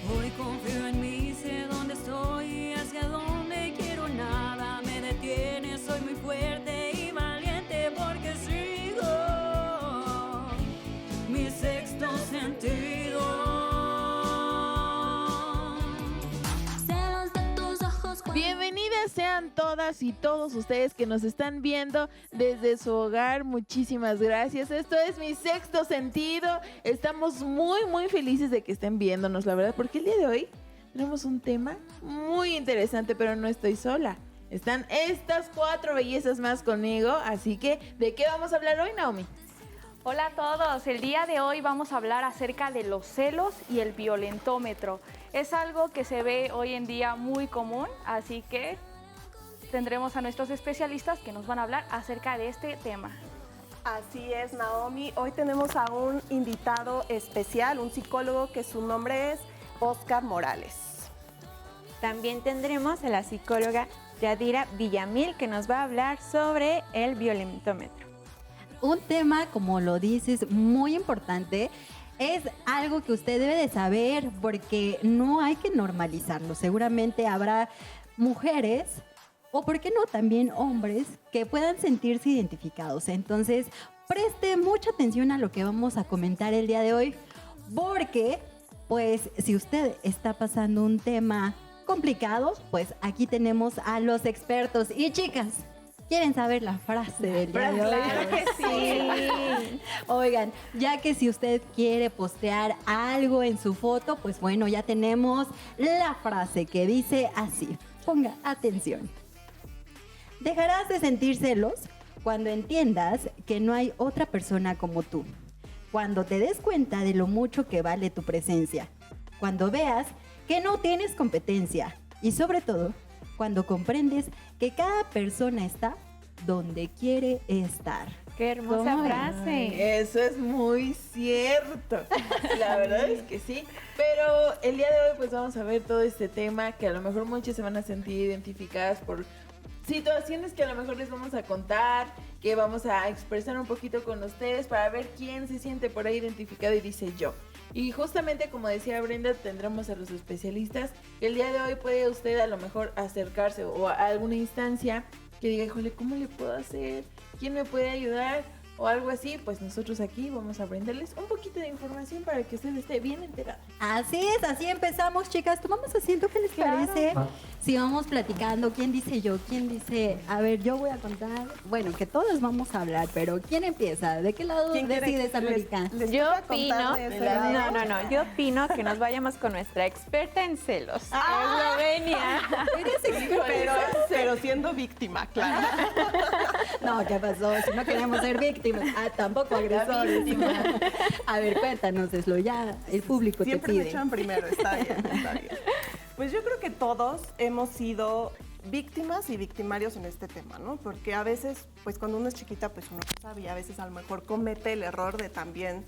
Hoy confío en mí, sé dónde estoy, hacia dónde quiero, nada me detiene. Soy muy fuerte y valiente porque sigo mi sexto sentido. Celos de tus ojos. Bienvenidas sean todas y todos ustedes que nos están viendo desde su hogar. Muchísimas gracias. Esto es Mi Sexto Sentido. Estamos muy felices de que estén viéndonos, la verdad, porque el día de hoy tenemos un tema muy interesante, pero no estoy sola. Están estas 4 bellezas más conmigo, así que ¿de qué vamos a hablar hoy, Naomi? Hola a todos, el día de hoy vamos a hablar acerca de los celos y el violentómetro. Es algo que se ve hoy en día muy común, así que tendremos a nuestros especialistas que nos van a hablar acerca de este tema. Así es, Naomi. Hoy tenemos a un invitado especial, un psicólogo que su nombre es Oscar Morales. También tendremos a la psicóloga Yadira Villamil que nos va a hablar sobre el violentómetro. Un tema, como lo dices, muy importante. Es algo que usted debe de saber porque no hay que normalizarlo. Seguramente habrá mujeres, o por qué no, también hombres, que puedan sentirse identificados. Entonces, preste mucha atención a lo que vamos a comentar el día de hoy, porque, pues, si usted está pasando un tema complicado, pues aquí tenemos a los expertos. Y chicas, ¿quieren saber la frase del día de hoy? Claro que sí. Oigan, ya que si usted quiere postear algo en su foto, pues bueno, ya tenemos la frase que dice así. Ponga atención. Dejarás de sentir celos cuando entiendas que no hay otra persona como tú. Cuando te des cuenta de lo mucho que vale tu presencia. Cuando veas que no tienes competencia. Y sobre todo, cuando comprendes que cada persona está donde quiere estar. ¡Qué hermosa frase! Eso es muy cierto. La verdad es que sí. Pero el día de hoy pues vamos a ver todo este tema que a lo mejor muchos se van a sentir identificadas por situaciones que a lo mejor les vamos a contar, que vamos a expresar un poquito con ustedes para ver quién se siente por ahí identificado y dice yo. Y justamente como decía Brenda, tendremos a los especialistas. El día de hoy puede usted a lo mejor acercarse o a alguna instancia que diga, híjole, ¿cómo le puedo hacer? ¿Quién me puede ayudar? O algo así, pues nosotros aquí vamos a brindarles un poquito de información para que usted esté bien enterado. Así es, así empezamos, chicas. Tomamos asiento, ¿qué les parece? Si vamos platicando, ¿quién dice yo? ¿Quién dice? A ver, yo voy a contar. Bueno, que todos vamos a hablar, pero ¿quién empieza? ¿De qué lado decides, América? Yo opino, yo opino que nos vayamos con nuestra experta en celos, Eslovenia. Eres experta. Pero siendo víctima, claro. No, ¿qué pasó? Si no queremos ser víctimas. Tampoco agresores. A ver, cuéntanos, Eslo, ya el público Siempre te me pide. echan primero, está bien. Pues yo creo que todos hemos sido víctimas y victimarios en este tema, ¿no? Porque a veces, pues cuando uno es chiquita, pues uno no sabe y a veces a lo mejor comete el error de también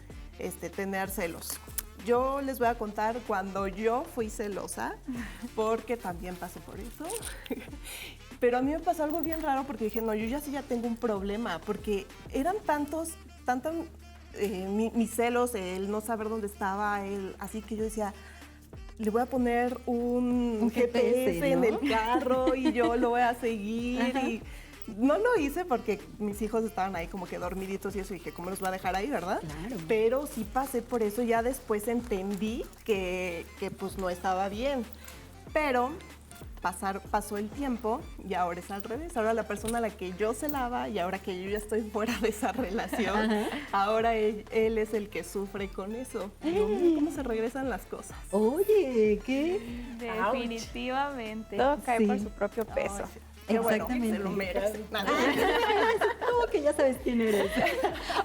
tener celos. Yo les voy a contar cuando yo fui celosa, porque también pasé por eso. Pero a mí me pasó algo bien raro porque dije, no, yo ya tengo un problema, porque eran mis celos, el no saber dónde estaba, así que yo decía, le voy a poner un GPS, ¿no? En el carro y yo lo voy a seguir. Y no lo hice porque mis hijos estaban ahí como que dormiditos y eso, y dije, ¿cómo los voy a dejar ahí, verdad? Claro. Pero sí pasé por eso, ya después entendí que pues no estaba bien. Pero pasó el tiempo y ahora es al revés. Ahora la persona a la que yo celaba y ahora que yo ya estoy fuera de esa relación, ahora él es el que sufre con eso. Digo, mira cómo se regresan las cosas. Oye, ¿qué? Definitivamente. Todo cae Sí. por su propio peso. Qué bueno, Exactamente. se lo merece. ¿Cómo que ya sabes quién eres?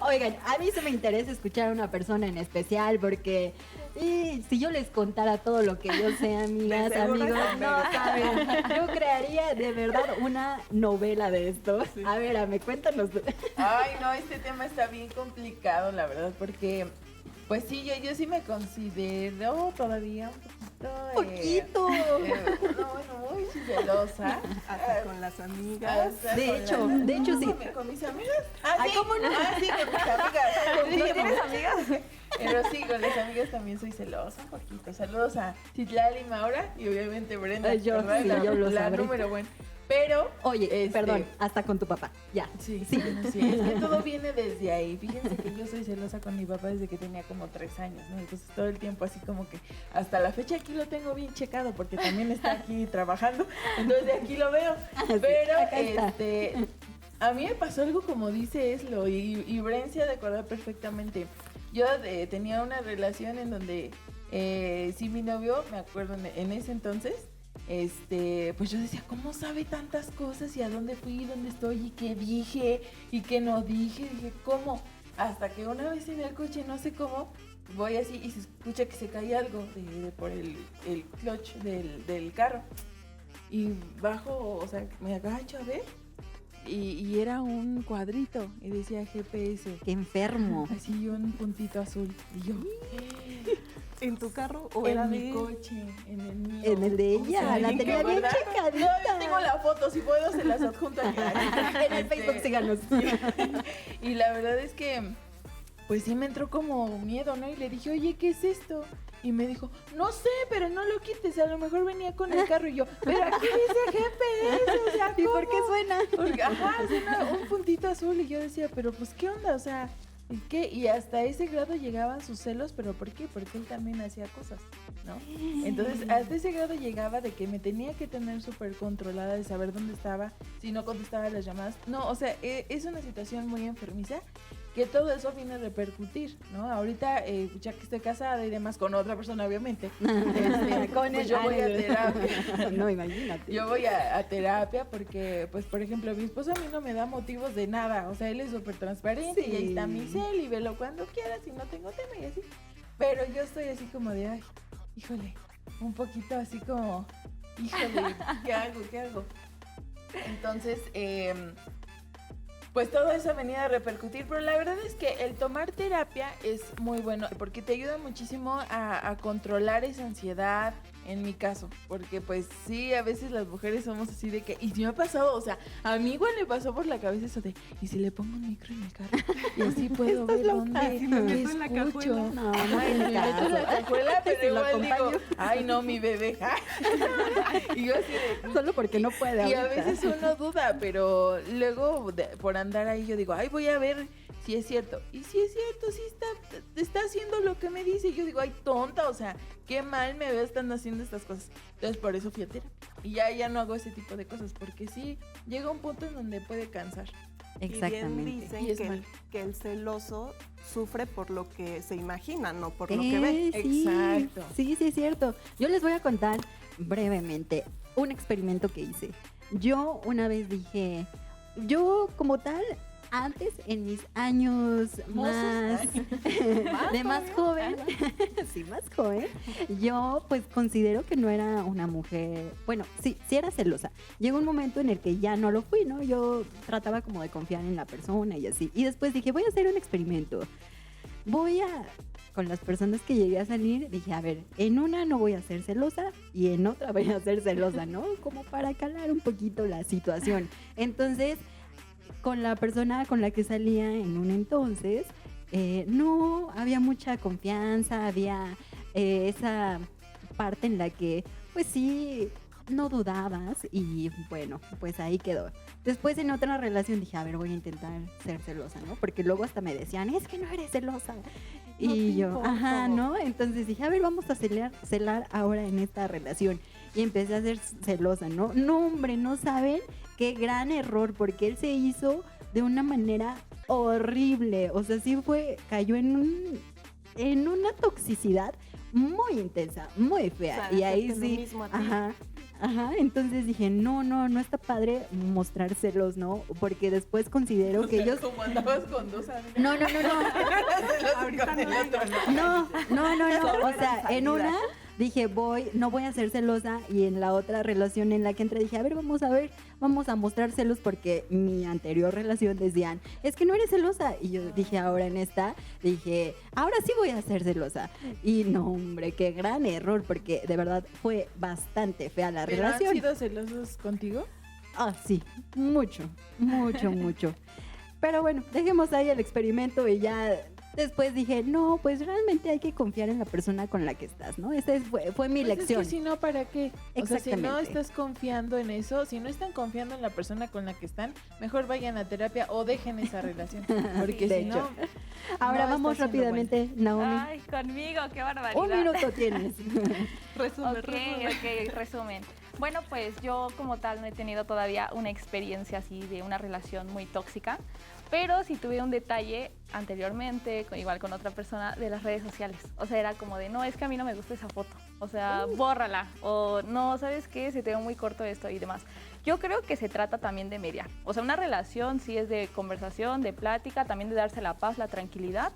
Oigan, a mí sí me interesa escuchar a una persona en especial porque si yo les contara todo lo que yo sé, amigas, De seguro amigos, que no saben. Yo crearía de verdad una novela de esto. Sí. A ver, cuéntanos. Ay, no, este tema está bien complicado, la verdad, porque pues sí, yo sí me considero todavía un poquito. No, muy celosa. Hasta con las amigas. De hecho, sí. ¿Con mis amigas? Ah, Ay, sí. ¿cómo no? Ah, sí, con mis amigas. ¿No tienes amigas? Pero sí, con las amigas también soy celosa un poquito. Saludos a Citlali, Maura y obviamente Brenda. Yo, ¿verdad? sí, yo lo la sabré. número bueno. Pero, Oye, perdón, hasta con tu papá. Ya. Sí, bueno, sí, es que todo viene desde ahí. Fíjense que yo soy celosa con mi papá desde que tenía como 3 años, ¿no? Entonces todo el tiempo así como que hasta la fecha aquí lo tengo bien checado porque también está aquí trabajando, entonces de aquí lo veo. Pero acá está. a mí me pasó algo como dice Eslo y Bren se ha de acordar perfectamente. Yo tenía una relación en donde sí mi novio, me acuerdo en ese entonces, pues yo decía, ¿cómo sabe tantas cosas? ¿Y a dónde fui? ¿Dónde estoy? ¿Y qué dije? ¿Y qué no dije? Dije, ¿cómo? Hasta que una vez en el coche, no sé cómo, voy así y se escucha que se cae algo por el clutch del carro. Y bajo, o sea, me agacho a ver y era un cuadrito y decía GPS. Qué enfermo. Así un puntito azul. Y yo, ¿En tu carro o en era mi de...? coche, en el mío. En el de ella, O sea, la ¿en tenía qué, bien verdad? checadita. No, tengo la foto, si puedo se las adjunto acá. En el Facebook síganos. Y la verdad es que, pues sí me entró como miedo, ¿no? Y le dije, oye, ¿qué es esto? Y me dijo, no sé, pero no lo quites, a lo mejor venía con el carro. Y yo, pero aquí dice GPS, o sea, ¿Y ¿cómo? por qué suena? Porque, ajá, suena un puntito azul. Y yo decía, pero pues, ¿qué onda? O sea, ¿y qué? Y hasta ese grado llegaban sus celos, ¿pero por qué? Porque él también hacía cosas, ¿no? Entonces, hasta ese grado llegaba de que me tenía que tener súper controlada, de saber dónde estaba, si no contestaba las llamadas. No, o sea, es una situación muy enfermiza, que todo eso viene a repercutir, ¿no? Ahorita, ya que estoy casada y demás con otra persona, obviamente, Con pues el yo voy a terapia. No, imagínate. Yo voy a terapia porque, pues, por ejemplo, mi esposo a mí no me da motivos de nada. O sea, él es súper transparente Sí. y ahí está mi cel y velo cuando quieras y no tengo tema y así. Pero yo estoy así como de, ay, híjole, un poquito así como, híjole, ¿qué hago? ¿Qué hago? Entonces, pues todo eso venía a repercutir, pero la verdad es que el tomar terapia es muy bueno porque te ayuda muchísimo a controlar esa ansiedad, en mi caso, porque pues sí, a veces las mujeres somos así de que, y si me ha pasado, o sea, a mí igual le pasó por la cabeza eso de, ¿y si le pongo un micro en el carro? Y así puedo ver dónde Si me meto en la escucho. cajuela. No, Ay, no me tiene meto en la caso. cajuela, pero Si lo igual digo, acompaño. ay no, mi bebé. Y yo así de, Solo porque no puede y a ahorita. veces uno duda, pero luego por andar ahí yo digo, ay, voy a ver si es cierto. Y si es cierto, sí está haciendo lo que me dice. Y yo digo, ay, tonta, o sea, qué mal me veo estando haciendo estas cosas. Entonces por eso fui a terapia. Y ya no hago ese tipo de cosas, porque sí, llega un punto en donde puede cansar. Y bien Exactamente. dicen Y es que, mal. que el celoso sufre por lo que se imagina, no por lo que ve. Sí, Exacto. Sí, es cierto. Yo les voy a contar brevemente un experimento que hice. Yo una vez dije, yo como tal, antes en mis años más de más joven, sí, más joven, yo pues considero que no era una mujer, bueno, sí era celosa. Llegó un momento en el que ya no lo fui, ¿no? Yo trataba como de confiar en la persona y así. Y después dije, voy a hacer un experimento. Con las personas que llegué a salir, dije, a ver, en una no voy a ser celosa y en otra voy a ser celosa, ¿no? Como para calar un poquito la situación. Entonces, con la persona con la que salía en un entonces, no había mucha confianza, había esa parte en la que, pues sí, no dudabas y bueno, pues ahí quedó. Después en otra relación dije, a ver, voy a intentar ser celosa, ¿no? Porque luego hasta me decían, es que no eres celosa. No te Y yo, importo. ajá, ¿no? Entonces dije, a ver, vamos a celar ahora en esta relación. Y empecé a ser celosa, ¿no? No, hombre, no saben qué gran error, porque él se hizo de una manera horrible. O sea, sí cayó en una toxicidad muy intensa, muy fea. O sea, y ahí hacerte lo sí, mismo a ti. ajá, entonces dije, no está padre mostrar celos, ¿no? Porque después considero que ellos... Como andabas con dos amigas. No. Ahorita Con el no otro, No. O sea, en salida. una dije, no voy a ser celosa, y en la otra relación en la que entré dije, a ver, vamos a mostrar celos, porque mi anterior relación decían, es que no eres celosa, y yo dije, ahora en esta, dije, ahora sí voy a ser celosa, y no, hombre, qué gran error, porque de verdad fue bastante fea la ¿Pero han relación. sido celosos contigo? Ah, sí, mucho. Pero bueno, dejemos ahí el experimento y ya después dije, no, pues realmente hay que confiar en la persona con la que estás, ¿no? Fue mi Pues lección. Es que si no, ¿para qué? O sea, si no Exactamente. estás confiando en eso, si no están confiando en la persona con la que están, mejor vayan a terapia o dejen esa relación. Porque De si hecho. no, Ahora no vamos está siendo rápidamente, Naomi. Ay, conmigo, qué barbaridad. 1 minuto tienes. Resumen, Ok, resumen. Bueno, pues yo como tal no he tenido todavía una experiencia así de una relación muy tóxica, pero sí tuve un detalle anteriormente, igual con otra persona, de las redes sociales. O sea, era como de, no, es que a mí no me gusta esa foto, o sea, bórrala, o no, ¿sabes qué? Se te ve muy corto esto y demás. Yo creo que se trata también de mediar. O sea, una relación sí es de conversación, de plática, también de darse la paz, la tranquilidad.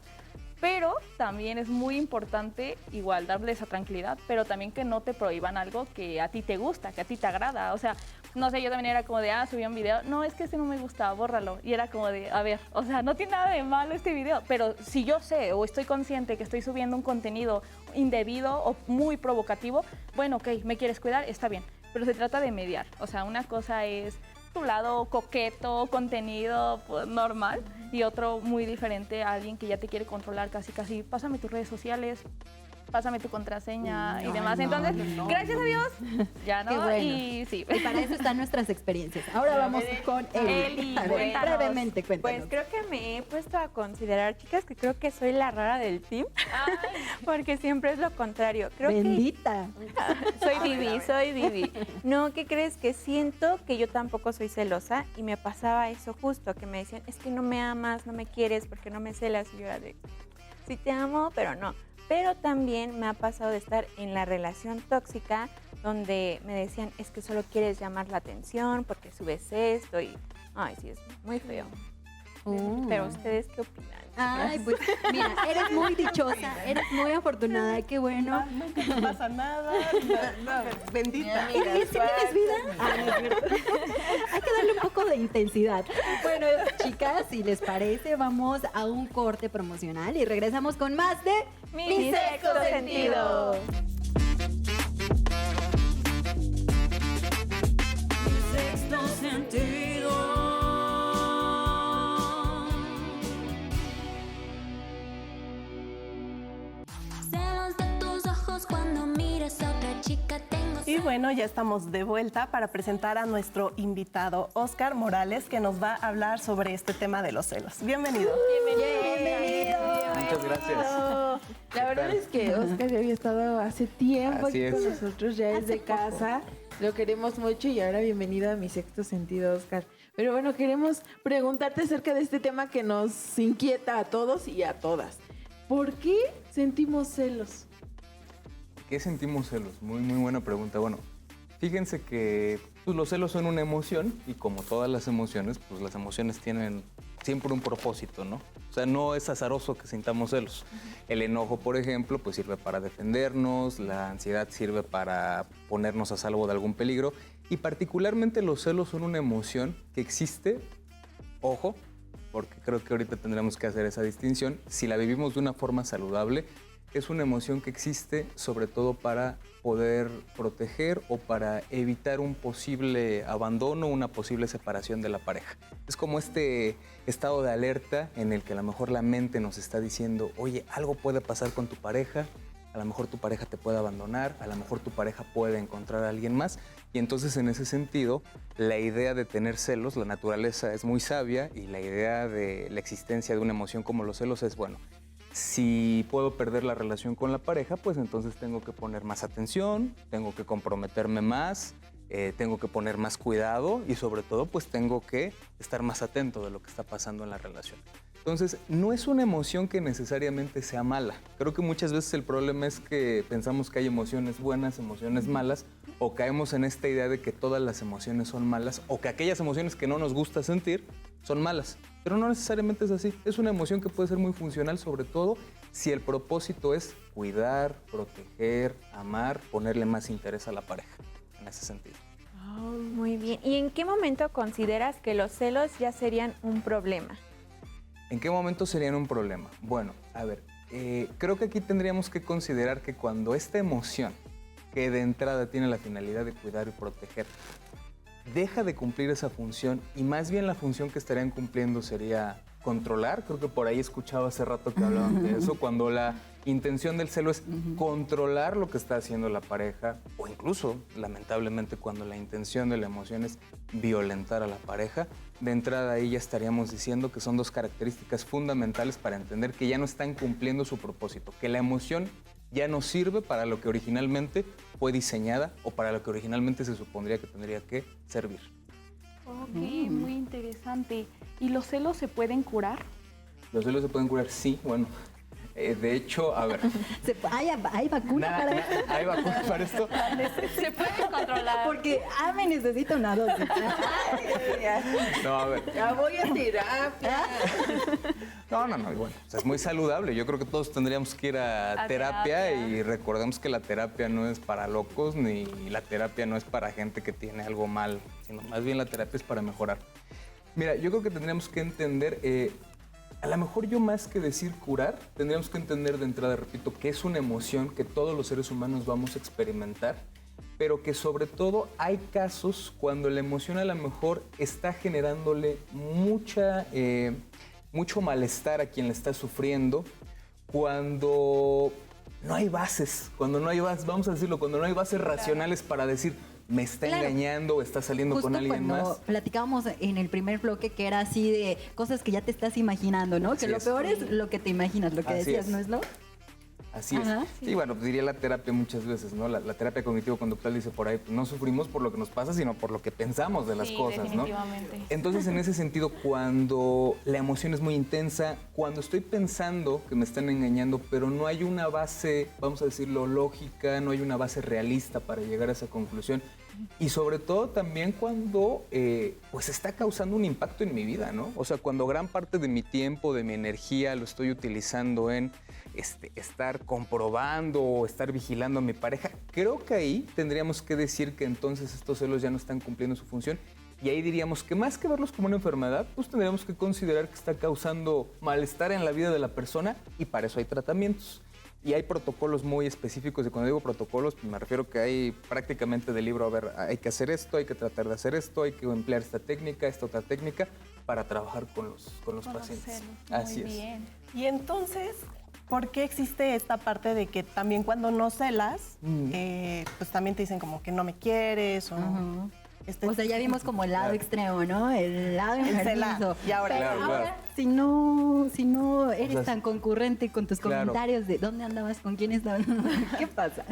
Pero también es muy importante, igual, darle esa tranquilidad, pero también que no te prohíban algo que a ti te gusta, que a ti te agrada. O sea, no sé, yo también era como de, subí un video, no, es que este no me gusta, bórralo. Y era como de, a ver, o sea, no tiene nada de malo este video, pero si yo sé o estoy consciente que estoy subiendo un contenido indebido o muy provocativo, bueno, ok, me quieres cuidar, está bien. Pero se trata de mediar. O sea, una cosa es tu lado coqueto, contenido pues, normal, y otro muy diferente a alguien que ya te quiere controlar casi, pásame tus redes sociales, pásame tu contraseña y demás. Entonces, gracias a Dios, ya no. Qué bueno. Y sí. Y para eso están nuestras experiencias. Ahora vamos con Eli. Eli, A ver, cuéntanos. brevemente, cuéntanos. Pues creo que me he puesto a considerar, chicas, que creo que soy la rara del team, porque siempre es lo contrario. Creo Bendita. que soy Vivi. No, ¿qué crees? Que siento que yo tampoco soy celosa y me pasaba eso justo, que me decían, es que no me amas, no me quieres, porque no me celas. Y yo era de, sí te amo, pero no. Pero también me ha pasado de estar en la relación tóxica donde me decían, es que solo quieres llamar la atención porque subes esto y, ay, sí, es muy feo. Pero ¿ustedes qué opinan? Ay, pues mira, eres muy dichosa, eres muy afortunada, qué bueno. Nunca te pasa nada. Bendita. Mi amiga, ¿Y si tienes vida? Ah, no es cierto. Hay que darle un poco de intensidad. Bueno, chicas, si les parece, vamos a un corte promocional y regresamos con más de Mi sexto sentido. Sexto sentido. Celos de tus ojos cuando miras a otra chica. Tengo Y bueno, ya estamos de vuelta para presentar a nuestro invitado, Oscar Morales, que nos va a hablar sobre este tema de los celos. Bienvenido. Muchas gracias. La verdad es que Oscar ya había estado hace tiempo Así aquí con es. nosotros, ya es de casa. Lo queremos mucho y ahora bienvenido a Mi Sexto Sentido, Oscar. Pero bueno, queremos preguntarte acerca de este tema que nos inquieta a todos y a todas. ¿Por qué sentimos celos? ¿Qué sentimos celos? Muy buena pregunta. Bueno, fíjense que pues, los celos son una emoción y como todas las emociones, pues las emociones tienen siempre un propósito, ¿no? O sea, no es azaroso que sintamos celos. El enojo, por ejemplo, pues sirve para defendernos, la ansiedad sirve para ponernos a salvo de algún peligro y particularmente los celos son una emoción que existe, ojo, porque creo que ahorita tendremos que hacer esa distinción, si la vivimos de una forma saludable, es una emoción que existe sobre todo para poder proteger o para evitar un posible abandono, una posible separación de la pareja. Es como este estado de alerta en el que a lo mejor la mente nos está diciendo, oye, algo puede pasar con tu pareja, a lo mejor tu pareja te puede abandonar, a lo mejor tu pareja puede encontrar a alguien más. Y entonces en ese sentido, la idea de tener celos, la naturaleza es muy sabia y la idea de la existencia de una emoción como los celos es, bueno, si puedo perder la relación con la pareja, pues entonces tengo que poner más atención, tengo que comprometerme más, tengo que poner más cuidado y sobre todo pues tengo que estar más atento de lo que está pasando en la relación. Entonces, no es una emoción que necesariamente sea mala. Creo que muchas veces el problema es que pensamos que hay emociones buenas, emociones malas, o caemos en esta idea de que todas las emociones son malas, o que aquellas emociones que no nos gusta sentir son malas. Pero no necesariamente es así. Es una emoción que puede ser muy funcional, sobre todo si el propósito es cuidar, proteger, amar, ponerle más interés a la pareja, en ese sentido. Muy bien. ¿Y en qué momento consideras que los celos ya serían un problema? ¿En qué momento serían un problema? Bueno, a ver, creo que aquí tendríamos que considerar que cuando esta emoción, que de entrada tiene la finalidad de cuidar y proteger, deja de cumplir esa función y más bien la función que estarían cumpliendo sería controlar, creo que por ahí escuchaba hace rato que hablaban de eso, cuando la intención del celo es controlar lo que está haciendo la pareja, o incluso, lamentablemente, cuando la intención de la emoción es violentar a la pareja, de entrada ahí ya estaríamos diciendo que son dos características fundamentales para entender que ya no están cumpliendo su propósito, que la emoción ya no sirve para lo que originalmente fue diseñada o para lo que originalmente se supondría que tendría que servir. Ok, muy interesante. ¿Y los celos se pueden curar? ¿Los celos se pueden curar? Sí, bueno. De hecho, a ver. ¿Hay vacuna para esto? ¿Hay vacuna para esto? Se pueden controlar. Porque me necesita una dosis. No, a ver. Ya voy a terapia. No, bueno, o sea, es muy saludable. Yo creo que todos tendríamos que ir a terapia y recordemos que la terapia no es para locos ni la terapia no es para gente que tiene algo mal, sino más bien la terapia es para mejorar. Mira, yo creo que tendríamos que entender, a lo mejor yo más que decir curar, tendríamos que entender de entrada, repito, que es una emoción que todos los seres humanos vamos a experimentar, pero que sobre todo hay casos cuando la emoción a lo mejor está generándole mucho malestar a quien la está sufriendo, cuando no hay bases, vamos a decirlo, cuando no hay bases racionales para decir, me está engañando o está saliendo Justo con alguien cuando más. platicábamos en el primer bloque que era así de cosas que ya te estás imaginando, ¿no? Así Que lo es. peor es lo que te imaginas, lo que Así decías, es. ¿no es lo? Así Ajá, es. Y bueno, pues diría la terapia muchas veces, ¿no? La terapia cognitivo-conductual dice por ahí, pues no sufrimos por lo que nos pasa, sino por lo que pensamos de las Sí, cosas, ¿no? definitivamente. Entonces, en ese sentido, cuando la emoción es muy intensa, cuando estoy pensando que me están engañando, pero no hay una base, vamos a decirlo, lógica, no hay una base realista para llegar a esa conclusión, y sobre todo también cuando pues está causando un impacto en mi vida, ¿no? O sea, cuando gran parte de mi tiempo, de mi energía lo estoy utilizando en estar comprobando o estar vigilando a mi pareja, creo que ahí tendríamos que decir que entonces estos celos ya no están cumpliendo su función y ahí diríamos que más que verlos como una enfermedad, pues tendríamos que considerar que está causando malestar en la vida de la persona y para eso hay tratamientos. Y hay protocolos muy específicos, y cuando digo protocolos, pues me refiero que hay prácticamente del libro, a ver, hay que hacer esto, hay que tratar de hacer esto, hay que emplear esta técnica, esta otra técnica, para trabajar con los pacientes. Así es. Bien. Y entonces, ¿por qué existe esta parte de que también cuando no celas, pues también te dicen como que no me quieres o no? O sea, ya vimos como el lado extremo, ¿no? El lado enfermizo. Y ahora, Pero Claro, ahora, claro. si no eres O sea, tan concurrente con tus claro. comentarios de dónde andabas, con quién estabas, ¿qué pasa?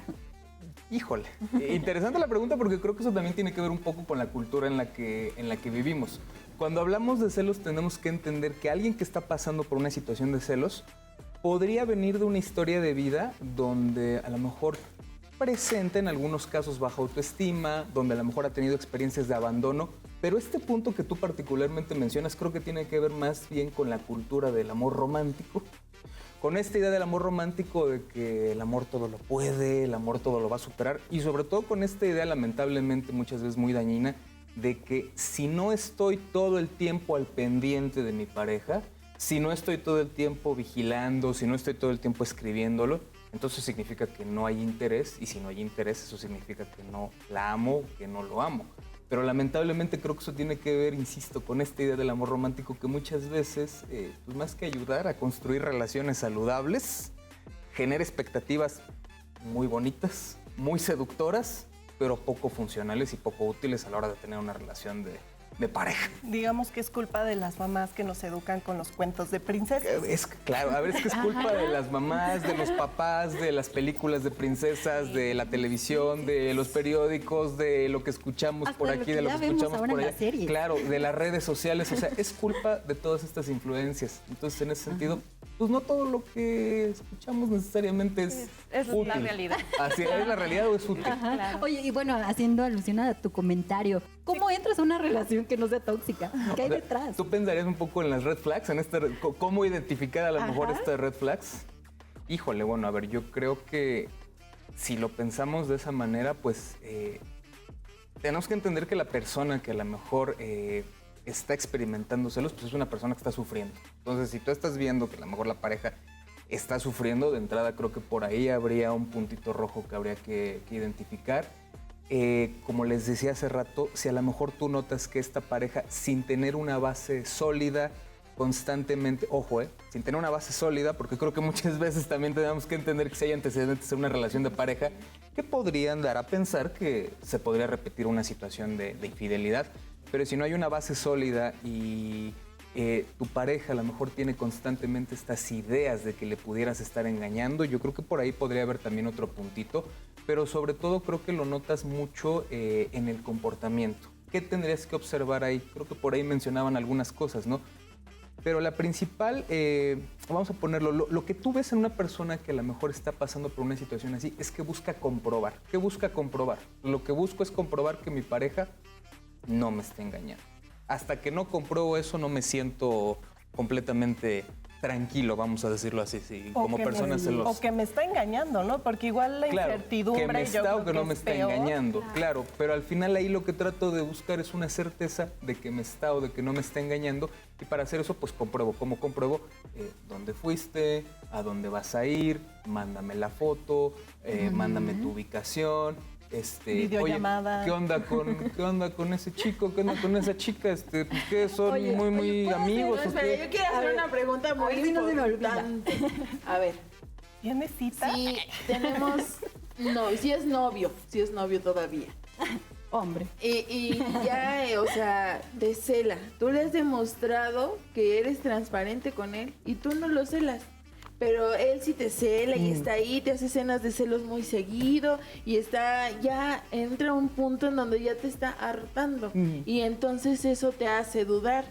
Híjole, interesante la pregunta porque creo que eso también tiene que ver un poco con la cultura en la que vivimos. Cuando hablamos de celos tenemos que entender que alguien que está pasando por una situación de celos podría venir de una historia de vida donde a lo mejor presenta en algunos casos baja autoestima, donde a lo mejor ha tenido experiencias de abandono, pero este punto que tú particularmente mencionas creo que tiene que ver más bien con la cultura del amor romántico, con esta idea del amor romántico de que el amor todo lo puede, el amor todo lo va a superar y sobre todo con esta idea lamentablemente muchas veces muy dañina de que si no estoy todo el tiempo al pendiente de mi pareja, si no estoy todo el tiempo vigilando, si no estoy todo el tiempo escribiéndolo, entonces significa que no hay interés y si no hay interés eso significa que no la amo, que no lo amo. Pero lamentablemente creo que eso tiene que ver, insisto, con esta idea del amor romántico que muchas veces, pues más que ayudar a construir relaciones saludables, genera expectativas muy bonitas, muy seductoras, pero poco funcionales y poco útiles a la hora de tener una relación de pareja. digamos que es culpa de las mamás que nos educan con los cuentos de princesas. Claro, a ver, es que es culpa de las mamás, de los papás, de las películas de princesas, de la televisión, de los periódicos, de lo que escuchamos Hasta por lo aquí, que de lo ya que vemos escuchamos ahora por en allá. las series. Claro, de las redes sociales, o sea, es culpa de todas estas influencias. Entonces, en ese sentido, pues no todo lo que escuchamos necesariamente es Esa útil. es la realidad. Así es la realidad o es útil. Claro. Oye, y bueno, haciendo alusión a tu comentario, ¿cómo entras a una relación que no sea tóxica? ¿Qué hay O sea, detrás? ¿Tú pensarías un poco en las red flags, en cómo identificar a lo mejor estas red flags? Híjole, bueno, a ver, yo creo que si lo pensamos de esa manera, pues tenemos que entender que la persona que a lo mejor está experimentando celos, pues es una persona que está sufriendo. Entonces, si tú estás viendo que a lo mejor la pareja está sufriendo, de entrada creo que por ahí habría un puntito rojo que habría que identificar. Como les decía hace rato, si a lo mejor tú notas que esta pareja, sin tener una base sólida, constantemente, ojo, sin tener una base sólida, porque creo que muchas veces también tenemos que entender que si hay antecedentes en una relación de pareja que podrían dar a pensar que se podría repetir una situación de infidelidad, pero si no hay una base sólida y tu pareja a lo mejor tiene constantemente estas ideas de que le pudieras estar engañando, yo creo que por ahí podría haber también otro puntito, pero sobre todo creo que lo notas mucho en el comportamiento. ¿Qué tendrías que observar ahí? Creo que por ahí mencionaban algunas cosas, ¿no? Pero la principal, vamos a ponerlo, lo que tú ves en una persona que a lo mejor está pasando por una situación así es que busca comprobar. ¿Qué busca comprobar? Lo que busco es comprobar que mi pareja no me está engañando. Hasta que no compruebo eso no me siento completamente tranquilo, vamos a decirlo así, sí, como persona celosa. O que me está engañando, ¿no? Porque igual la incertidumbre... que me está o que no me está engañando, Claro. claro. Pero al final ahí lo que trato de buscar es una certeza de que me está o de que no me está engañando. Y para hacer eso, pues compruebo. ¿Cómo compruebo? ¿Dónde fuiste? ¿A dónde vas a ir? Mándame la foto, mándame tu ubicación. Videollamada. Oye, ¿qué onda con ese chico? ¿Qué onda con esa chica? ¿Qué son muy ¿puedo amigos? hacer- ¿O espera, qué? yo quiero hacer una pregunta muy ver si no se me olvida. importante. A ver, ¿Tienes cita? si tenemos... No, si es novio todavía. Hombre. Y ya, o sea, te cela. Tú le has demostrado que eres transparente con él y tú no lo celas. Pero él sí te cela y está ahí, te hace escenas de celos muy seguido y ya entra un punto en donde ya te está hartando. Y entonces eso te hace dudar.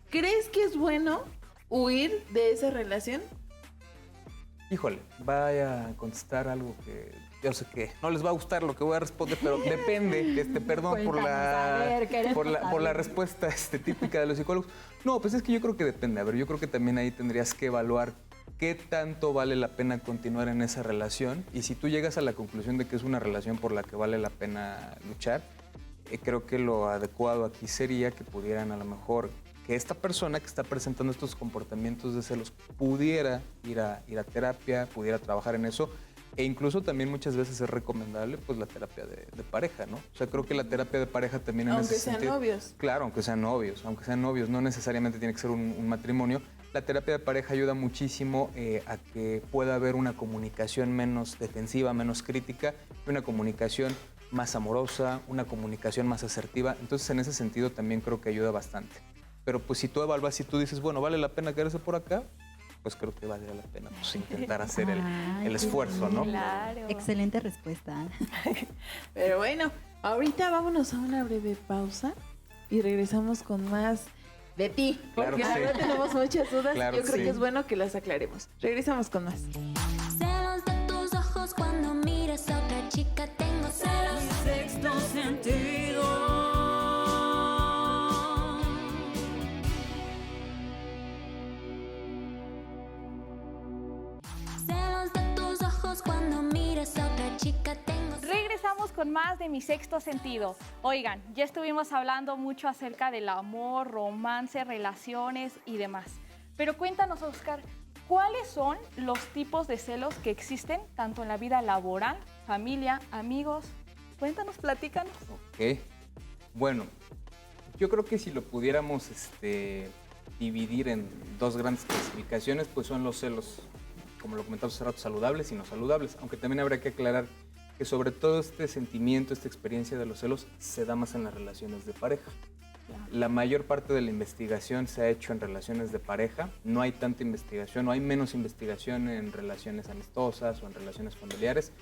¿Crees que es bueno huir de esa relación? Híjole, vaya a contestar algo que yo sé que no les va a gustar lo que voy a responder, pero depende, perdón por Cuéntanos, a ver, queremos por la saber. respuesta típica de los psicólogos. No, pues es que yo creo que depende. A ver, yo creo que también ahí tendrías que evaluar qué tanto vale la pena continuar en esa relación y si tú llegas a la conclusión de que es una relación por la que vale la pena luchar, creo que lo adecuado aquí sería que pudieran a lo mejor que esta persona que está presentando estos comportamientos de celos pudiera ir a terapia, pudiera trabajar en eso. E incluso también muchas veces es recomendable pues la terapia de pareja, ¿no? O sea, creo que la terapia de pareja también en Aunque ese sean sentido... novios. Claro, aunque sean novios, no necesariamente tiene que ser un matrimonio. La terapia de pareja ayuda muchísimo a que pueda haber una comunicación menos defensiva, menos crítica, y una comunicación más amorosa, una comunicación más asertiva. Entonces, en ese sentido también creo que ayuda bastante. Pero pues si tú evalúas, si tú dices, bueno, ¿vale la pena quedarse por acá? Pues creo que vale la pena pues, intentar hacer Ay, el esfuerzo, ¿no? Claro. Excelente respuesta. Pero bueno, ahorita vámonos a una breve pausa y regresamos con más de ti. Claro Porque que sí. ahora tenemos muchas dudas Claro y yo que creo sí. que es bueno que las aclaremos. Regresamos con más. Celos de tus ojos cuando miras a otra chica. Tengo celos. Sexto sentido. Celos de tus ojos cuando miras a otra chica. Tengo celos. Regresamos con más de Mi Sexto Sentido. Oigan, ya estuvimos hablando mucho acerca del amor, romance, relaciones y demás. Pero cuéntanos, Oscar, ¿cuáles son los tipos de celos que existen tanto en la vida laboral, familia, amigos? Cuéntanos, platícanos. Ok. Bueno, yo creo que si lo pudiéramos dividir en dos grandes clasificaciones, pues son los celos, como lo comentamos hace rato, saludables y no saludables. Aunque también habrá que aclarar que sobre todo este sentimiento, esta experiencia de los celos, se da más en las relaciones de pareja. La mayor parte de la investigación se ha hecho en relaciones de pareja. No hay tanta investigación, o hay menos investigación en relaciones amistosas o en relaciones familiares.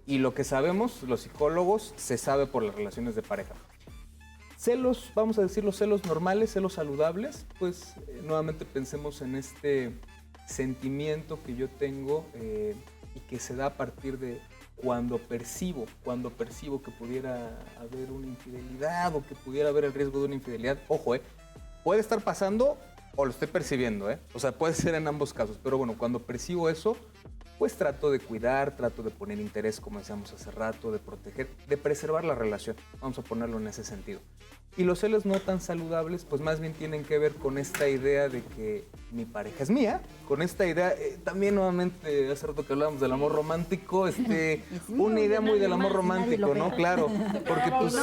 Y lo que sabemos, los psicólogos, se sabe por las relaciones de pareja. Celos, vamos a decir los celos normales, celos saludables, pues nuevamente pensemos en este sentimiento que yo tengo y que se da a partir de cuando percibo que pudiera haber una infidelidad o que pudiera haber el riesgo de una infidelidad. Ojo, puede estar pasando o lo estoy percibiendo, o sea, puede ser en ambos casos, pero bueno, cuando percibo eso, pues trato de cuidar, trato de poner interés, como decíamos hace rato, de proteger, de preservar la relación, vamos a ponerlo en ese sentido. Y los celos no tan saludables, pues más bien tienen que ver con esta idea de que mi pareja es mía, con esta idea, también nuevamente, hace rato que hablábamos del amor romántico, una idea muy del amor romántico, ¿no? Claro, porque pues,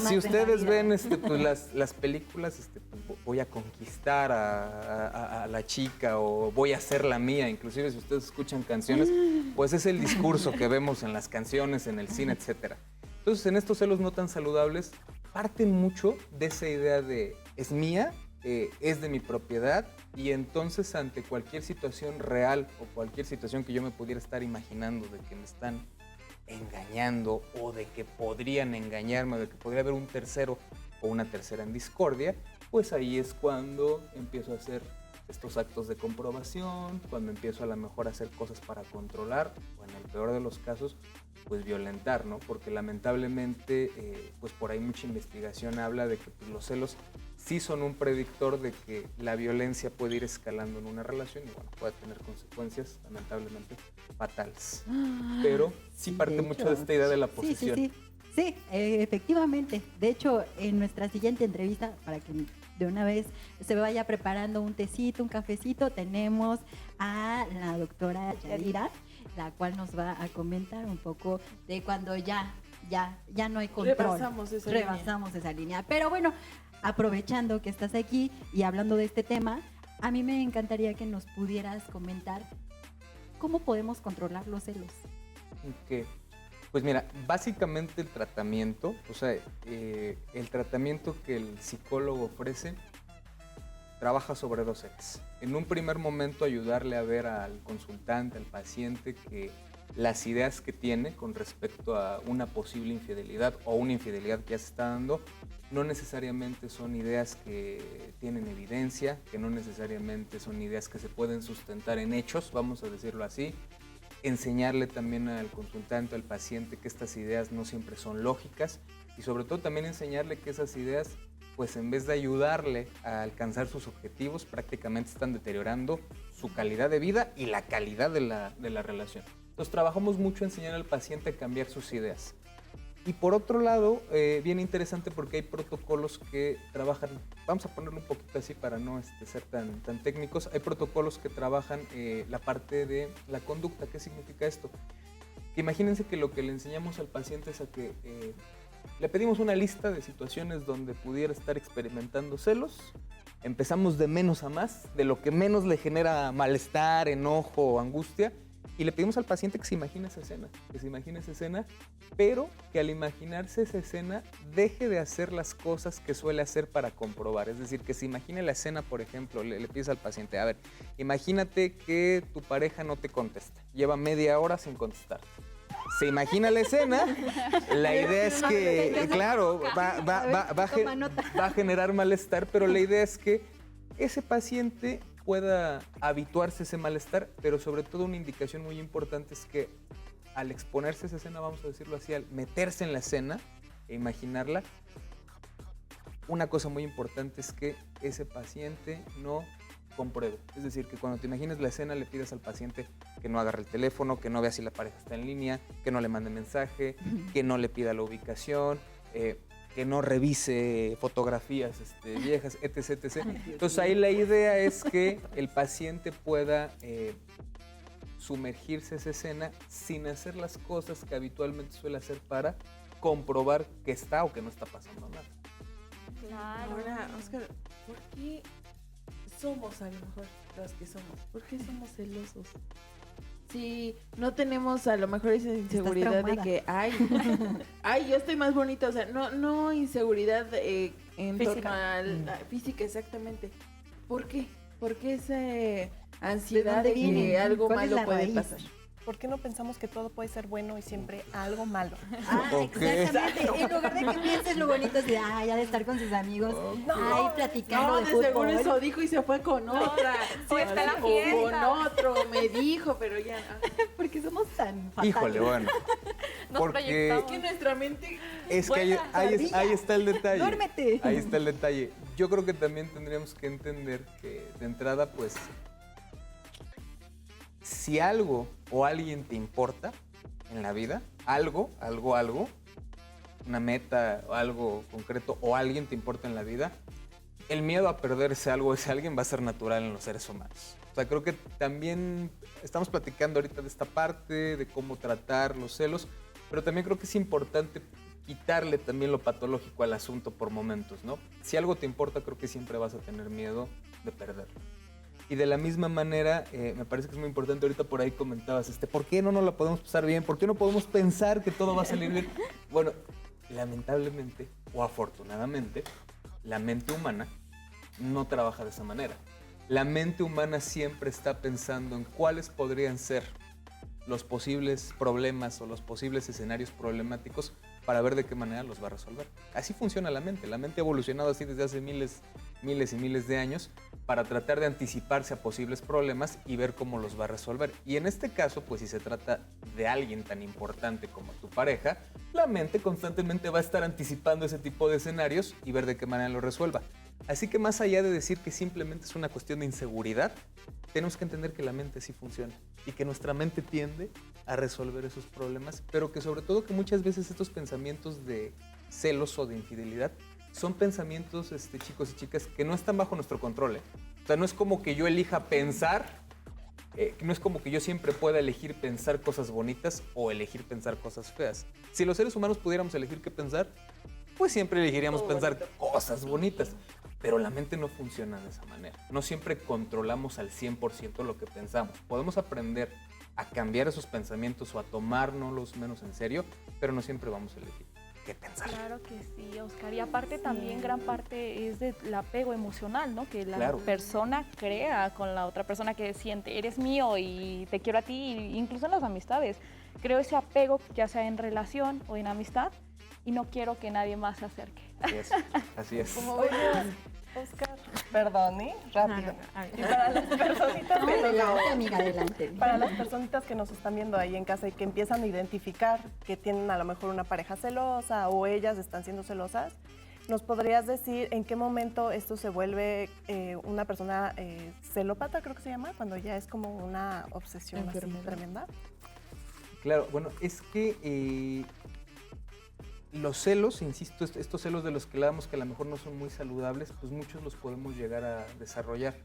si ustedes ven pues, las películas, pues, voy a conquistar a la chica o voy a ser la mía, inclusive si ustedes escuchan canciones, pues es el discurso que vemos en las canciones, en el cine, etcétera. Entonces, en estos celos no tan saludables, parten mucho de esa idea de es mía, es de mi propiedad y entonces ante cualquier situación real o cualquier situación que yo me pudiera estar imaginando de que me están engañando o de que podrían engañarme o de que podría haber un tercero o una tercera en discordia, pues ahí es cuando empiezo a hacer estos actos de comprobación, cuando empiezo a lo mejor a hacer cosas para controlar o en el peor de los casos, pues violentar, ¿no? Porque lamentablemente, pues por ahí mucha investigación habla de que pues, los celos sí son un predictor de que la violencia puede ir escalando en una relación y bueno, puede tener consecuencias lamentablemente fatales. Pero sí parte mucho de esta idea de la posesión. Sí, efectivamente. De hecho, en nuestra siguiente entrevista, para que de una vez se vaya preparando un tecito, un cafecito, tenemos a la doctora Yadira, la cual nos va a comentar un poco de cuando ya no hay control. Rebasamos esa línea. Pero bueno, aprovechando que estás aquí y hablando de este tema, a mí me encantaría que nos pudieras comentar cómo podemos controlar los celos. Okay. Pues mira, básicamente el tratamiento, o sea, el tratamiento que el psicólogo ofrece trabaja sobre dos ejes. En un primer momento ayudarle a ver al consultante, al paciente, que las ideas que tiene con respecto a una posible infidelidad o una infidelidad que ya se está dando, no necesariamente son ideas que tienen evidencia, que no necesariamente son ideas que se pueden sustentar en hechos, vamos a decirlo así. Enseñarle también al consultante, al paciente, que estas ideas no siempre son lógicas y sobre todo también enseñarle que esas ideas, pues en vez de ayudarle a alcanzar sus objetivos, prácticamente están deteriorando su calidad de vida y la calidad de la relación. Entonces trabajamos mucho en enseñar al paciente a cambiar sus ideas. Y por otro lado, bien interesante porque hay protocolos que trabajan, vamos a ponerlo un poquito así para no ser tan técnicos, hay protocolos que trabajan la parte de la conducta. ¿Qué significa esto? Que imagínense que lo que le enseñamos al paciente es a que le pedimos una lista de situaciones donde pudiera estar experimentando celos, empezamos de menos a más, de lo que menos le genera malestar, enojo o angustia, y le pedimos al paciente que se imagine esa escena, pero que al imaginarse esa escena deje de hacer las cosas que suele hacer para comprobar. Es decir, que se imagine la escena, por ejemplo, le pides al paciente, a ver, imagínate que tu pareja no te contesta, lleva media hora sin contestar. Se imagina la escena, la idea es que, claro, va a generar malestar, pero la idea es que ese paciente pueda habituarse a ese malestar, pero sobre todo una indicación muy importante es que al exponerse a esa escena, vamos a decirlo así, al meterse en la escena e imaginarla, una cosa muy importante es que ese paciente no compruebe. Es decir, que cuando te imagines la escena le pidas al paciente que no agarre el teléfono, que no vea si la pareja está en línea, que no le mande mensaje, que no le pida la ubicación, que no revise fotografías viejas, etc. Entonces ahí la idea es que el paciente pueda sumergirse en esa escena sin hacer las cosas que habitualmente suele hacer para comprobar que está o que no está pasando nada. Claro. Ahora, Oscar, ¿por qué somos a lo mejor los que somos? ¿Por qué somos celosos? Si no tenemos a lo mejor esa inseguridad de que, ay, yo estoy más bonita, o sea, no inseguridad en torno a la física, exactamente. ¿Por qué? ¿Por qué esa ansiedad de que algo malo puede pasar? ¿Por qué no pensamos que todo puede ser bueno y siempre algo malo? Exactamente. En lugar de que pienses lo bonito, así, ya de estar con sus amigos, platicando de fútbol. Seguro eso dijo y se fue con otra. O está en la fiesta. O con otro, me dijo, pero ya. Porque somos tan fatales. Híjole, bueno. Porque Es que nuestra mente... es que ahí está el detalle. Duérmete. Ahí está el detalle. Yo creo que también tendríamos que entender que de entrada, pues, si algo o alguien te importa en la vida, algo, una meta, algo concreto o alguien te importa en la vida, el miedo a perderse algo, ese alguien va a ser natural en los seres humanos. O sea, creo que también estamos platicando ahorita de esta parte, de cómo tratar los celos, pero también creo que es importante quitarle también lo patológico al asunto por momentos, ¿no? Si algo te importa, creo que siempre vas a tener miedo de perderlo. Y de la misma manera, me parece que es muy importante, ahorita por ahí comentabas, ¿por qué no nos la podemos pasar bien? ¿Por qué no podemos pensar que todo va a salir bien? Bueno, lamentablemente o afortunadamente, la mente humana no trabaja de esa manera. La mente humana siempre está pensando en cuáles podrían ser los posibles problemas o los posibles escenarios problemáticos para ver de qué manera los va a resolver. Así funciona la mente. La mente ha evolucionado así desde hace miles y miles de años para tratar de anticiparse a posibles problemas y ver cómo los va a resolver. Y en este caso, pues si se trata de alguien tan importante como tu pareja, la mente constantemente va a estar anticipando ese tipo de escenarios y ver de qué manera lo resuelva. Así que más allá de decir que simplemente es una cuestión de inseguridad, tenemos que entender que la mente sí funciona y que nuestra mente tiende a resolver esos problemas, pero que sobre todo que muchas veces estos pensamientos de celos o de infidelidad son pensamientos, chicos y chicas, que no están bajo nuestro control. O sea, no es como que yo elija pensar, no es como que yo siempre pueda elegir pensar cosas bonitas o elegir pensar cosas feas. Si los seres humanos pudiéramos elegir qué pensar, pues siempre elegiríamos pensar cosas bonitas. Pero la mente no funciona de esa manera. No siempre controlamos al 100% lo que pensamos. Podemos aprender a cambiar esos pensamientos o a tomárnoslos menos en serio, pero no siempre vamos a elegir qué pensar. Claro que sí, Oscar. Y aparte también gran parte es del apego emocional, ¿no? Que la Claro. persona crea con la otra persona, que siente, eres mío y te quiero a ti, incluso en las amistades. Creo ese apego, ya sea en relación o en amistad, y no quiero que nadie más se acerque. Así es. Oye, Oscar, perdón, rápido. Y para las personitas que Adelante, amiga, adelante. Para las personitas que nos están viendo ahí en casa y que empiezan a identificar que tienen a lo mejor una pareja celosa o ellas están siendo celosas, ¿nos podrías decir en qué momento esto se vuelve una persona celópata, creo que se llama, cuando ya es como una obsesión así tremenda? Claro, bueno, es que los celos, insisto, estos celos de los que hablamos que a lo mejor no son muy saludables, pues muchos los podemos llegar a desarrollar.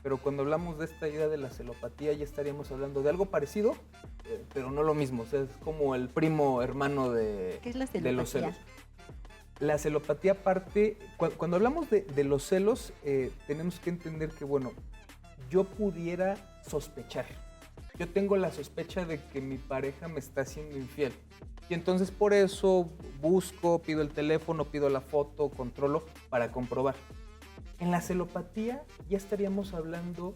Pero cuando hablamos de esta idea de la celopatía ya estaríamos hablando de algo parecido, pero no lo mismo. O sea, es como el primo hermano de, ¿Qué es la de los celopatía? celos. La celopatía parte, cuando hablamos de los celos, tenemos que entender que, bueno, yo pudiera sospechar. Yo tengo la sospecha de que mi pareja me está siendo infiel. Y entonces por eso busco, pido el teléfono, pido la foto, controlo para comprobar. En la celopatía ya estaríamos hablando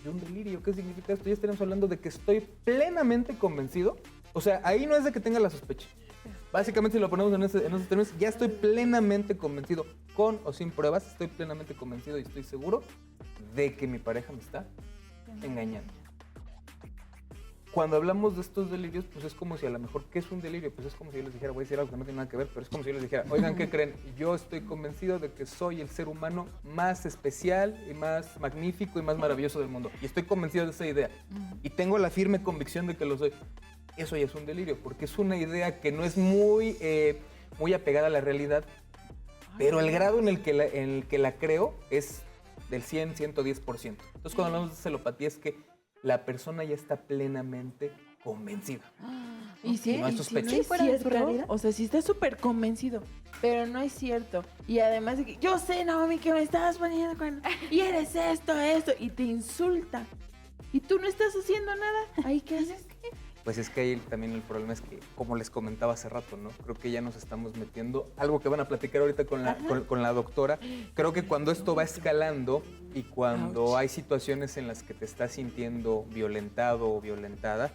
de un delirio. ¿Qué significa esto? Ya estaríamos hablando de que estoy plenamente convencido. O sea, ahí no es de que tenga la sospecha. Básicamente si lo ponemos en esos términos, ya estoy plenamente convencido, con o sin pruebas, estoy plenamente convencido y estoy seguro de que mi pareja me está engañando. Cuando hablamos de estos delirios, pues es como si a lo mejor, ¿qué es un delirio? Pues es como si yo les dijera, voy a decir algo que no tiene nada que ver, pero es como si yo les dijera, oigan, ¿qué creen? Yo estoy convencido de que soy el ser humano más especial y más magnífico y más maravilloso del mundo. Y estoy convencido de esa idea. Y tengo la firme convicción de que lo soy. Eso ya es un delirio, porque es una idea que no es muy apegada a la realidad, pero el grado en el que la creo es del 100, 110%. Entonces, cuando hablamos de celopatía es que la persona ya está plenamente convencida. Y si no hay no sospecha. es fuera de su cierto, realidad. o sea, si está súper convencido, pero no es cierto. Y además de que, yo sé, Naomi, que me estabas poniendo con... Y eres esto, y te insulta. Y tú no estás haciendo nada. ¿Ahí qué haces? Pues es que ahí también el problema es que, como les comentaba hace rato, ¿no? Creo que ya nos estamos metiendo, algo que van a platicar ahorita con la doctora, creo que cuando esto va escalando y cuando hay situaciones en las que te estás sintiendo violentado o violentada,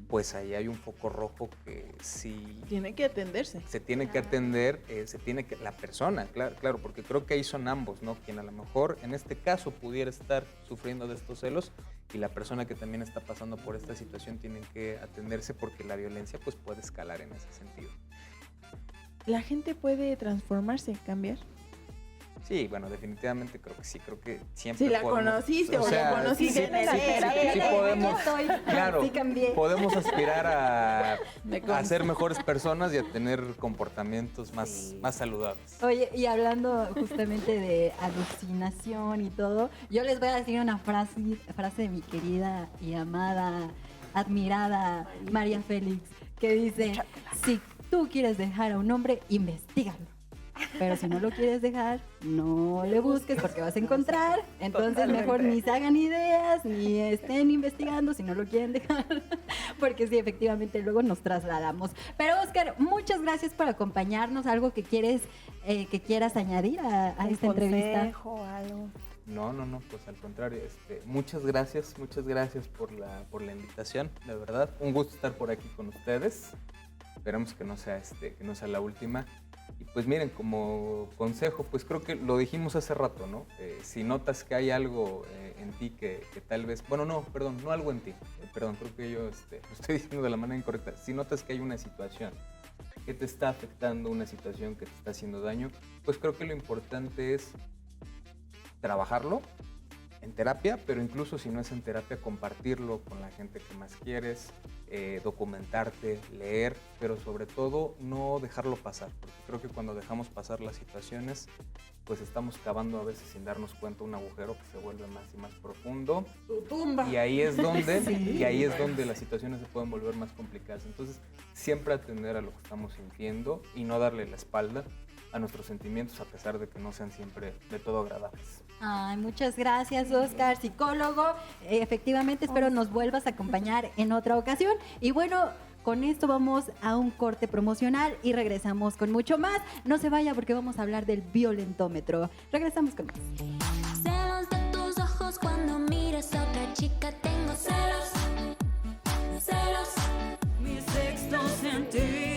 pues ahí hay un foco rojo que sí... Tiene que atenderse. Se tiene que atender, la persona, claro, porque creo que ahí son ambos, ¿no? Quien a lo mejor en este caso pudiera estar sufriendo de estos celos y la persona que también está pasando por esta situación tienen que atenderse porque la violencia pues puede escalar en ese sentido. ¿La gente puede transformarse, cambiar? Sí, bueno, definitivamente creo que sí, creo que siempre Si la podemos- conociste o sea, la conociste en el sí podemos, claro, Sí cambié. podemos aspirar Me a consta. ser mejores personas y a tener comportamientos más saludables. Oye, y hablando justamente de alucinación y todo, yo les voy a decir una frase de mi querida y amada, admirada María Félix, que dice, si tú quieres dejar a un hombre, investígalo. Pero si no lo quieres dejar, no le busques porque vas a encontrar. Entonces mejor ni se hagan ideas, ni estén investigando si no lo quieren dejar. Porque sí, efectivamente luego nos trasladamos. Pero Oscar, muchas gracias por acompañarnos. ¿Algo que quieras añadir a esta entrevista? Consejo, algo. No, pues al contrario, muchas gracias por la invitación, de verdad. Un gusto estar por aquí con ustedes. Esperemos que no sea la última. Y pues miren, como consejo, pues creo que lo dijimos hace rato, ¿no? Si notas que hay algo en ti que tal vez, bueno, no algo en ti, creo que yo lo estoy diciendo de la manera incorrecta. Si notas que hay una situación que te está afectando, una situación que te está haciendo daño, pues creo que lo importante es trabajarlo en terapia, pero incluso si no es en terapia, compartirlo con la gente que más quieres, documentarte, leer, pero sobre todo no dejarlo pasar, porque creo que cuando dejamos pasar las situaciones, pues estamos cavando a veces sin darnos cuenta un agujero que se vuelve más y más profundo. Tu tumba. Y ahí es donde las situaciones se pueden volver más complicadas. Entonces, siempre atender a lo que estamos sintiendo y no darle la espalda a nuestros sentimientos, a pesar de que no sean siempre de todo agradables. Ay, muchas gracias, Oscar, psicólogo. Efectivamente, espero nos vuelvas a acompañar en otra ocasión. Y bueno, con esto vamos a un corte promocional y regresamos con mucho más. No se vaya porque vamos a hablar del violentómetro. Regresamos con más. Celos de tus ojos cuando miras a otra chica. Tengo celos, celos. Mi sexto sentido.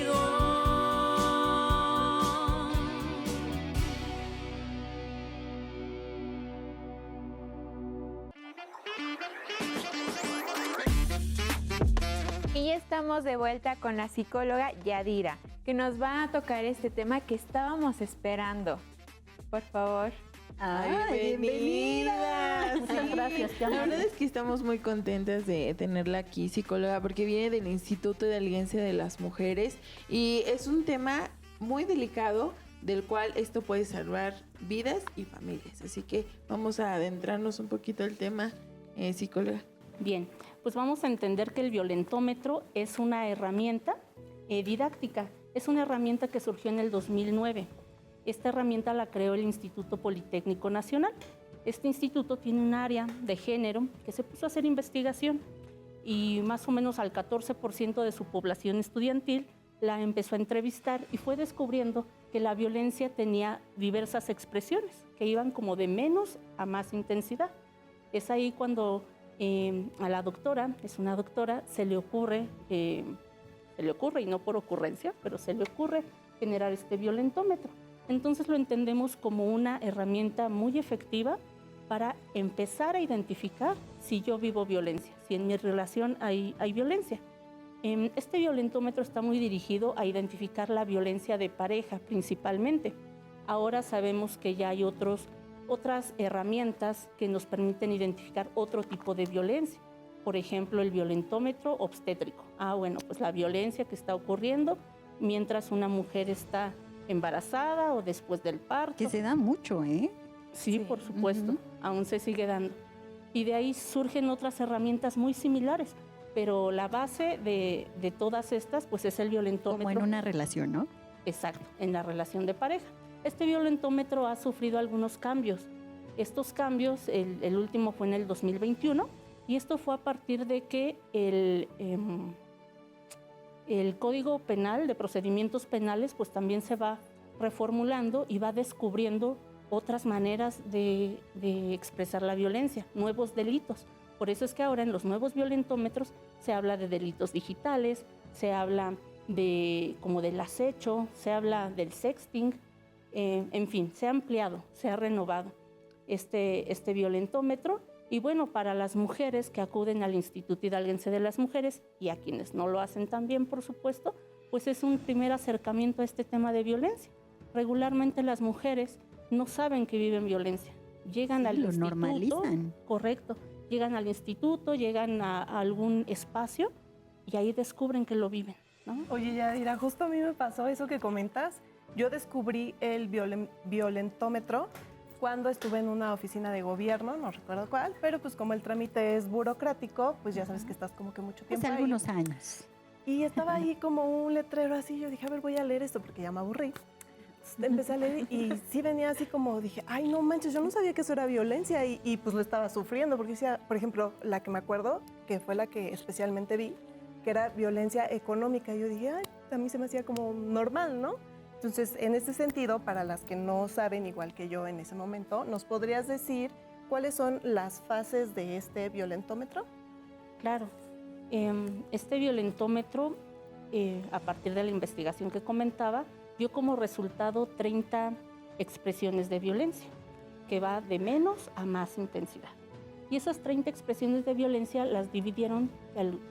Y ya estamos de vuelta con la psicóloga Yadira, que nos va a tocar este tema que estábamos esperando. Por favor. Ay, bienvenida. Muchas Sí, gracias, La verdad es que estamos muy contentas de tenerla aquí, psicóloga, porque viene del Instituto de Alianza de las Mujeres y es un tema muy delicado del cual esto puede salvar vidas y familias. Así que vamos a adentrarnos un poquito al tema, psicóloga. Bien, pues vamos a entender que el violentómetro es una herramienta didáctica. Es una herramienta que surgió en el 2009. Esta herramienta la creó el Instituto Politécnico Nacional. Este instituto tiene un área de género que se puso a hacer investigación y más o menos al 14% de su población estudiantil la empezó a entrevistar y fue descubriendo que la violencia tenía diversas expresiones que iban como de menos a más intensidad. Es ahí cuando a la doctora, es una doctora, se le ocurre, y no por ocurrencia, pero se le ocurre generar este violentómetro. Entonces lo entendemos como una herramienta muy efectiva para empezar a identificar si yo vivo violencia, si en mi relación hay violencia. Este violentómetro está muy dirigido a identificar la violencia de pareja principalmente. Ahora sabemos que ya hay otras herramientas que nos permiten identificar otro tipo de violencia. Por ejemplo, el violentómetro obstétrico. Bueno, pues la violencia que está ocurriendo mientras una mujer está embarazada o después del parto. Que se da mucho, ¿eh? Sí, por supuesto, aún se sigue dando. Y de ahí surgen otras herramientas muy similares, pero la base de todas estas pues es el violentómetro. Como en una relación, ¿no? Exacto, en la relación de pareja. Este violentómetro ha sufrido algunos cambios. Estos cambios, el último fue en el 2021, y esto fue a partir de que el Código Penal de Procedimientos Penales pues también se va reformulando y va descubriendo otras maneras de expresar la violencia, nuevos delitos. Por eso es que ahora en los nuevos violentómetros se habla de delitos digitales, se habla como del acecho, se habla del sexting, en fin, se ha ampliado, se ha renovado este violentómetro. Y bueno, para las mujeres que acuden al Instituto Hidalguense de las Mujeres y a quienes no lo hacen también, por supuesto, pues es un primer acercamiento a este tema de violencia. Regularmente las mujeres no saben que viven violencia. Llegan al instituto. Lo normalizan. Correcto. Llegan al instituto, llegan a algún espacio y ahí descubren que lo viven, ¿no? Oye, Yadira, justo a mí me pasó eso que comentas. Yo descubrí el violentómetro cuando estuve en una oficina de gobierno, no recuerdo cuál, pero pues como el trámite es burocrático, pues ya sabes que estás como que mucho tiempo Hace ahí. algunos años. Y estaba ahí como un letrero así, yo dije, a ver, voy a leer esto porque ya me aburrí. Entonces, empecé a leer y sí venía así como, dije, ay, no manches, yo no sabía que eso era violencia y pues lo estaba sufriendo, porque decía, por ejemplo, la que me acuerdo, que fue la que especialmente vi, que era violencia económica. Y yo dije, ay, a mí se me hacía como normal, ¿no? Entonces, en ese sentido, para las que no saben, igual que yo en ese momento, ¿nos podrías decir cuáles son las fases de este violentómetro? Claro. Este violentómetro, a partir de la investigación que comentaba, dio como resultado 30 expresiones de violencia, que va de menos a más intensidad. Y esas 30 expresiones de violencia las dividieron,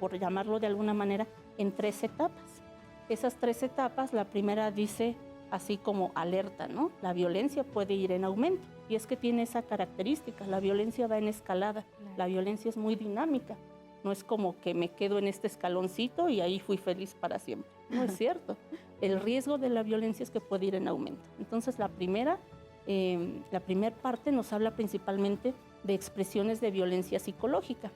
por llamarlo de alguna manera, en 3 etapas. Esas 3 etapas, la primera dice así como alerta, ¿no? La violencia puede ir en aumento. Y es que tiene esa característica, la violencia va en escalada, la violencia es muy dinámica. No es como que me quedo en este escaloncito y ahí fui feliz para siempre. No es cierto. El riesgo de la violencia es que puede ir en aumento. Entonces, la primera parte nos habla principalmente de expresiones de violencia psicológica.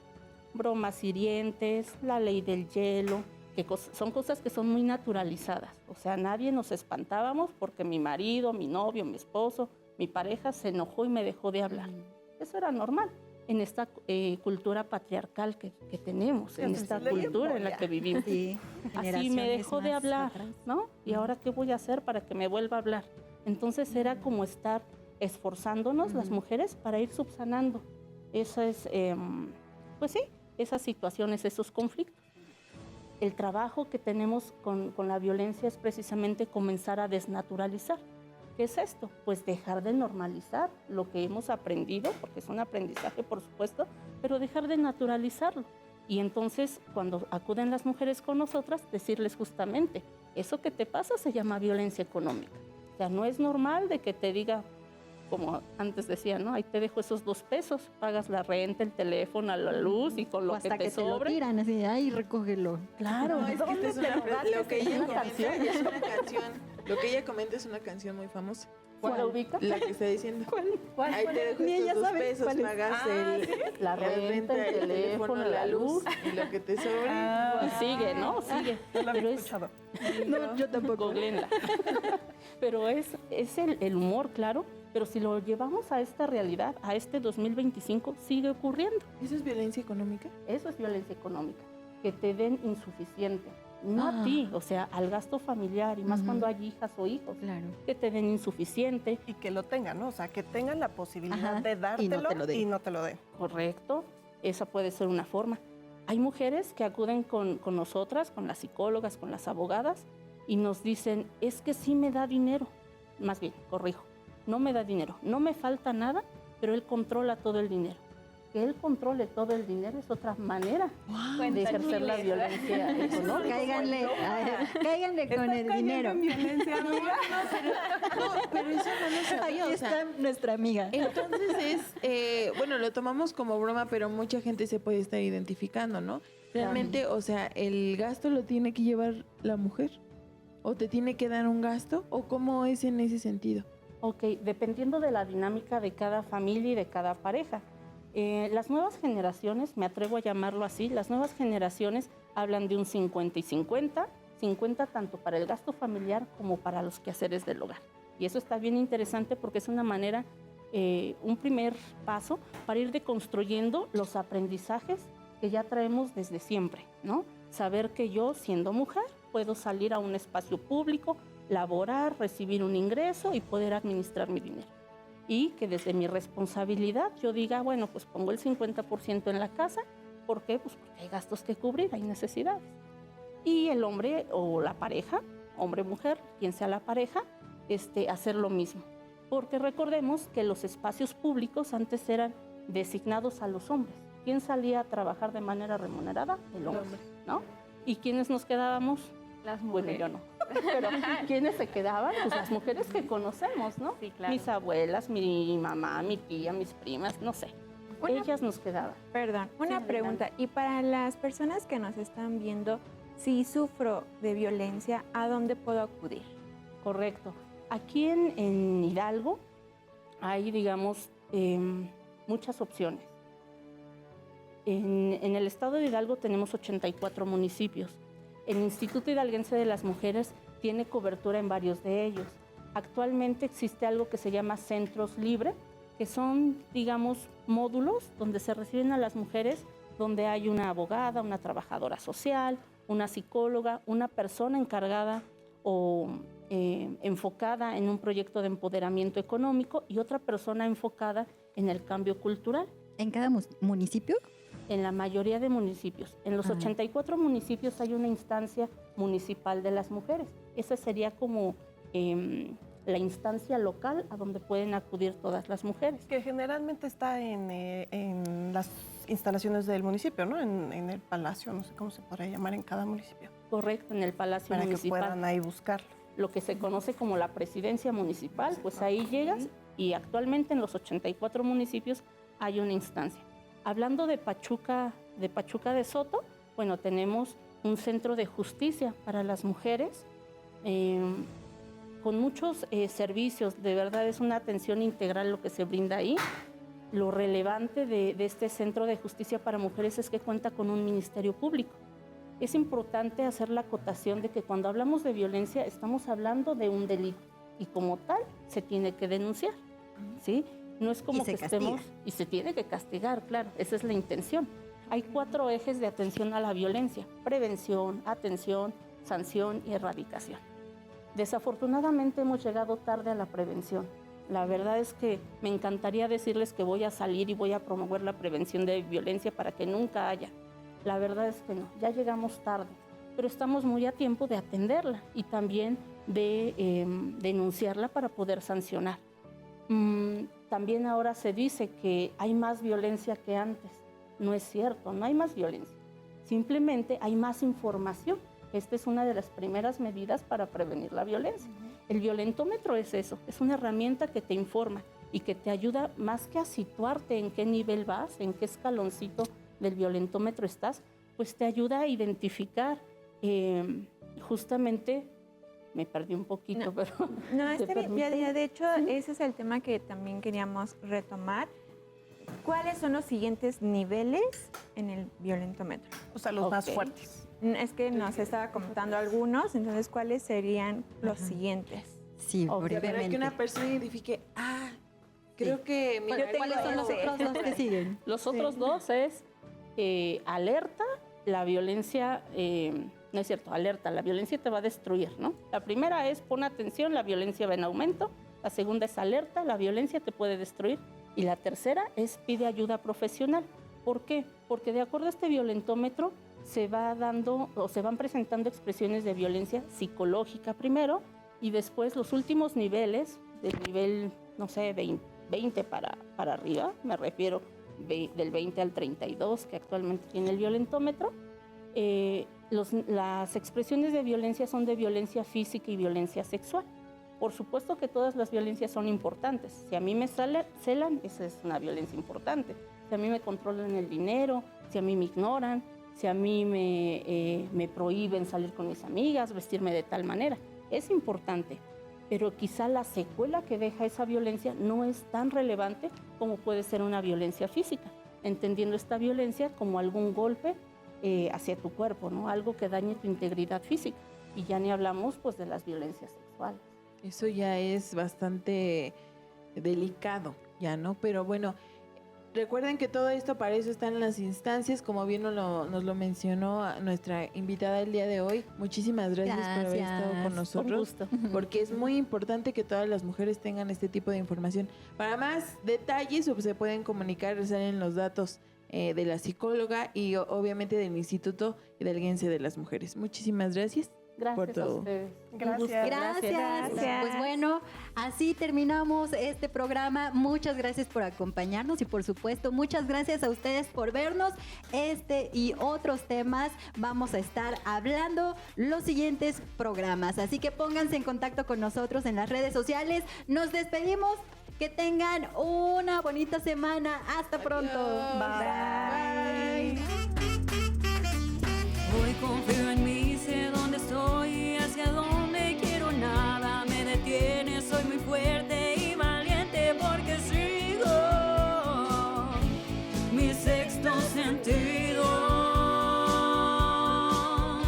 Bromas hirientes, la ley del hielo, que son cosas que son muy naturalizadas. O sea, nadie nos espantábamos porque mi marido, mi novio, mi esposo, mi pareja se enojó y me dejó de hablar. Eso era normal en esta cultura patriarcal que tenemos, en esta cultura en la que vivimos. Sí, así me dejó de hablar, ¿no? ¿Y ahora qué voy a hacer para que me vuelva a hablar? Entonces era como estar esforzándonos las mujeres para ir subsanando esas, pues sí, esas situaciones, esos conflictos. El trabajo que tenemos con la violencia es precisamente comenzar a desnaturalizar. ¿Qué es esto? Pues dejar de normalizar lo que hemos aprendido, porque es un aprendizaje, por supuesto, pero dejar de naturalizarlo. Y entonces, cuando acuden las mujeres con nosotras, decirles justamente, eso que te pasa se llama violencia económica. O sea, no es normal de que te diga, como antes decía, ¿no? Ahí te dejo esos 2 pesos, pagas la renta, el teléfono, la luz y con lo que te sobre. Hasta que te lo tiran, así, ay, recógelo. Claro, No, es que esta es lo que ella comenta canción? es una canción. Lo que ella comenta es una canción muy famosa. ¿Cuál la ubica? La que está diciendo. ¿Cuál? Ahí te dejo Ni ella estos 2 sabe pesos, cuál es. pagas La renta, el teléfono, la luz. y lo que te sobre. Y sigue, ¿no? Sigue. No la había Pero escuchado. No, yo tampoco. Googleenla. Pero es el humor, claro, pero si lo llevamos a esta realidad, a este 2025, sigue ocurriendo. ¿Eso es violencia económica? Eso es violencia económica, que te den insuficiente. No a ti, o sea, al gasto familiar, y más cuando hay hijas o hijos, Claro. que te den insuficiente. Y que lo tengan, ¿no? O sea, que tengan la posibilidad de y no dártelo te lo den. y no te lo den. Correcto, esa puede ser una forma. Hay mujeres que acuden con nosotras, con las psicólogas, con las abogadas, y nos dicen, es que sí me da dinero. Más bien, corrijo, no me da dinero, no me falta nada, pero él controla todo el dinero. Que él controle todo el dinero es otra manera de ejercer la violencia económica. Cáiganle con el dinero. Pero eso no lo sabía. Ahí O sea, está nuestra amiga. entonces es, bueno, lo tomamos como broma, pero mucha gente se puede estar identificando, ¿no? Realmente, o sea, ¿el gasto lo tiene que llevar la mujer? ¿O te tiene que dar un gasto? ¿O cómo es en ese sentido? Ok, dependiendo de la dinámica de cada familia y de cada pareja. Las nuevas generaciones, me atrevo a llamarlo así, las nuevas generaciones hablan de un 50 y 50, 50 tanto para el gasto familiar como para los quehaceres del hogar. Y eso está bien interesante porque es una manera, un primer paso para ir deconstruyendo los aprendizajes que ya traemos desde siempre, ¿no? Saber que yo, siendo mujer, puedo salir a un espacio público, laborar, recibir un ingreso y poder administrar mi dinero. Y que desde mi responsabilidad yo diga, bueno, pues pongo el 50% en la casa. ¿Por qué? Pues porque hay gastos que cubrir, hay necesidades. Y el hombre o la pareja, hombre-mujer, quien sea la pareja, hacer lo mismo. Porque recordemos que los espacios públicos antes eran designados a los hombres. ¿Quién salía a trabajar de manera remunerada? El hombre, ¿no? ¿Y quiénes nos quedábamos? Las Bueno, mujeres. yo no. pero ¿quiénes se quedaban? Pues las mujeres que conocemos, ¿no? Sí, claro. Mis abuelas, mi mamá, mi tía, mis primas, no sé. Ellas nos quedaban. Perdón, una Sí, pregunta. Y para las personas que nos están viendo, si sufro de violencia, ¿a dónde puedo acudir? Correcto. Aquí en Hidalgo hay, digamos, muchas opciones. En el estado de Hidalgo tenemos 84 municipios. El Instituto Hidalguense de las Mujeres tiene cobertura en varios de ellos. Actualmente existe algo que se llama centros libres, que son, digamos, módulos donde se reciben a las mujeres, donde hay una abogada, una trabajadora social, una psicóloga, una persona encargada o enfocada en un proyecto de empoderamiento económico y otra persona enfocada en el cambio cultural. ¿En cada municipio? En la mayoría de municipios. En los 84 municipios hay una instancia municipal de las mujeres. Esa sería como la instancia local a donde pueden acudir todas las mujeres. Que generalmente está en las instalaciones del municipio, ¿no? En el palacio, no sé cómo se podría llamar en cada municipio. Correcto, en el Palacio Para Municipal. que puedan ahí buscarlo. Lo que se conoce como la presidencia municipal, pues ahí llegas y actualmente en los 84 municipios hay una instancia. Hablando de Pachuca de Soto, bueno, tenemos un centro de justicia para las mujeres con muchos servicios. De verdad es una atención integral lo que se brinda ahí. Lo relevante de este centro de justicia para mujeres es que cuenta con un ministerio público. Es importante hacer la acotación de que cuando hablamos de violencia estamos hablando de un delito y como tal se tiene que denunciar, ¿sí? No es como que estemos... Y se tiene que castigar, claro, esa es la intención. Hay 4 ejes de atención a la violencia: prevención, atención, sanción y erradicación. Desafortunadamente hemos llegado tarde a la prevención. La verdad es que me encantaría decirles que voy a salir y voy a promover la prevención de violencia para que nunca haya. La verdad es que no, ya llegamos tarde, pero estamos muy a tiempo de atenderla y también de denunciarla para poder sancionar. También ahora se dice que hay más violencia que antes. No es cierto, no hay más violencia. Simplemente hay más información. Esta es una de las primeras medidas para prevenir la violencia. El violentómetro es eso, es una herramienta que te informa y que te ayuda más que a situarte en qué nivel vas, en qué escaloncito del violentómetro estás, pues te ayuda a identificar justamente, me perdí un poquito, pero... No, está bien. Ya, de hecho, ese es el tema que también queríamos retomar. ¿Cuáles son los siguientes niveles en el violentómetro? O sea, los más fuertes. Es que nos estaba comentando algunos, entonces, ¿cuáles serían los siguientes? Sí, brevemente. Para que una persona identifique, creo que... ¿Cuáles son los otros dos que siguen? Los otros dos es alerta, la violencia... no es cierto, alerta, la violencia te va a destruir, ¿no? La primera es pon atención, la violencia va en aumento. La segunda es alerta, la violencia te puede destruir. Y la tercera es pide ayuda profesional. ¿Por qué? Porque de acuerdo a este violentómetro se va dando o se van presentando expresiones de violencia psicológica primero y después los últimos niveles, del nivel, no sé, 20 para arriba, me refiero del 20 al 32 que actualmente tiene el violentómetro. Las expresiones de violencia son de violencia física y violencia sexual. Por supuesto que todas las violencias son importantes. Si a mí me celan, esa es una violencia importante. Si a mí me controlan el dinero, si a mí me ignoran, si a mí me prohíben salir con mis amigas, vestirme de tal manera, es importante. Pero quizá la secuela que deja esa violencia no es tan relevante como puede ser una violencia física, entendiendo esta violencia como algún golpe hacia tu cuerpo, ¿no? Algo que dañe tu integridad física. Y ya ni hablamos pues de las violencias sexuales. Eso ya es bastante delicado, ya, ¿no? Pero bueno, recuerden que todo esto para eso está en las instancias, como bien nos lo mencionó nuestra invitada el día de hoy. Muchísimas gracias por haber estado con nosotros, porque es muy importante que todas las mujeres tengan este tipo de información. Para más detalles se pueden comunicar, salen los datos de la psicóloga y obviamente del Instituto Hidalguense de las Mujeres. Muchísimas gracias. Gracias por todo. a ustedes. Gracias. Gracias. Pues bueno, así terminamos este programa. Muchas gracias por acompañarnos y por supuesto muchas gracias a ustedes por vernos. Este y otros temas vamos a estar hablando los siguientes programas. Así que pónganse en contacto con nosotros en las redes sociales. Nos despedimos. Que tengan una bonita semana. Hasta pronto. Bye. Hoy confío en mí, sé dónde estoy.